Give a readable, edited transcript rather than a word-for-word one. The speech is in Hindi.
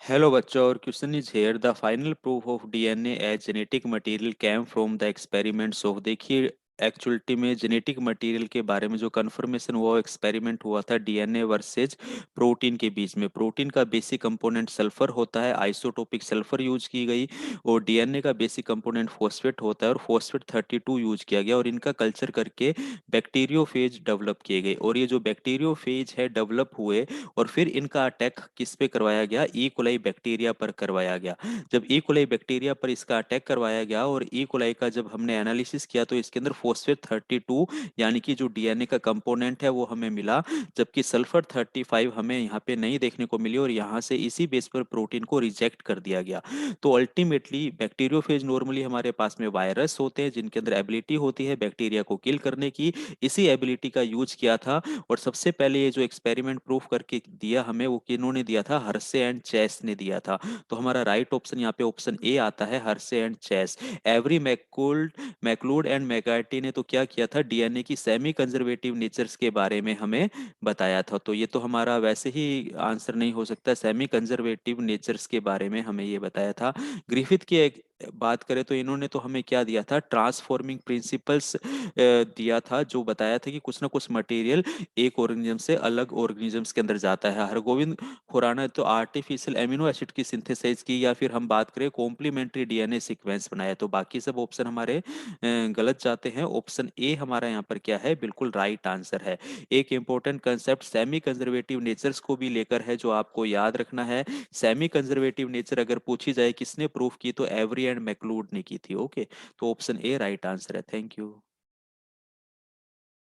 Hello, बच्चों और question is here the final proof of DNA as genetic material came from the experiments of. देखिए, एक्चुअलिटी में जेनेटिक मटेरियल के बारे में जो कंफर्मेशन हुआ एक्सपेरिमेंट हुआ था डीएनए वर्सेज प्रोटीन के बीच में। प्रोटीन का बेसिक कंपोनेंट सल्फर होता है, आइसोटोपिक सल्फर यूज की गई, और डीएनए का बेसिक कंपोनेंट फॉस्फेट होता है और फॉस्फेट 32 यूज किया गया, और इनका कल्चर करके बैक्टीरियोफेज डेवलप किए गए। और ये जो बैक्टीरियोफेज है डेवलप हुए और फिर इनका अटैक किस पे करवाया गया? ई कोलाई बैक्टीरिया पर करवाया गया। जब ई कोलाई बैक्टीरिया पर इसका अटैक करवाया गया और ई कोलाई का जब हमने एनालिसिस किया तो इसके अंदर फॉस्फेट 32 यानी कि जो डीएनए का कंपोनेंट है वो हमें मिला, जबकि सल्फर 35 हमें यहाँ पे नहीं देखने को मिली, और यहाँ से इसी बेस पर प्रोटीन को रिजेक्ट कर दिया गया। तो अल्टीमेटली बैक्टीरियोफेज नॉर्मली हमारे पास में वायरस होते हैं जिनके अंदर एबिलिटी होती है बैक्टीरिया को किल करने की। इसी एबिलिटी का यूज किया था, और सबसे पहले ये जो एक्सपेरिमेंट प्रूफ करके दिया हमें वो किन्होंने दिया था? हर्से एंड चेस ने दिया था। तो हमारा राइट ऑप्शन यहाँ पे ऑप्शन ए आता है, Hershey and Chase. Avery McLeod and McCarty ने तो क्या किया था? डीएनए की सेमी कंजर्वेटिव नेचर्स के बारे में हमें बताया था। तो ये तो हमारा वैसे ही आंसर नहीं हो सकता, सेमी कंजर्वेटिव नेचर्स के बारे में हमें ये बताया था। ग्रिफिथ की एक बात करें तो इन्होंने तो हमें क्या दिया था? ट्रांसफॉर्मिंग प्रिंसिपल्स दिया था, जो बताया था कि कुछ ना कुछ मटेरियल एक ऑर्गेनिज्म से अलग ऑर्गेनिजम्स के अंदर जाता है। हरगोविंद खुराना तो आर्टिफिशियल एमिनो एसिड की सिंथेसाइज की, या फिर हम बात करें कॉम्प्लीमेंट्री डीएनए सीक्वेंस बनाया। तो बाकी सब ऑप्शन हमारे गलत जाते हैं। ऑप्शन ए हमारा यहाँ पर क्या है? बिल्कुल राइट आंसर है। एक important concept semi conservative natures को भी लेकर है जो आपको याद रखना है। सेमी कंजर्वेटिव नेचर अगर पूछी जाए किसने प्रूफ की, तो एवरी एंड मैकलूड ने की थी। ओके, तो ऑप्शन ए राइट आंसर है। Thank you.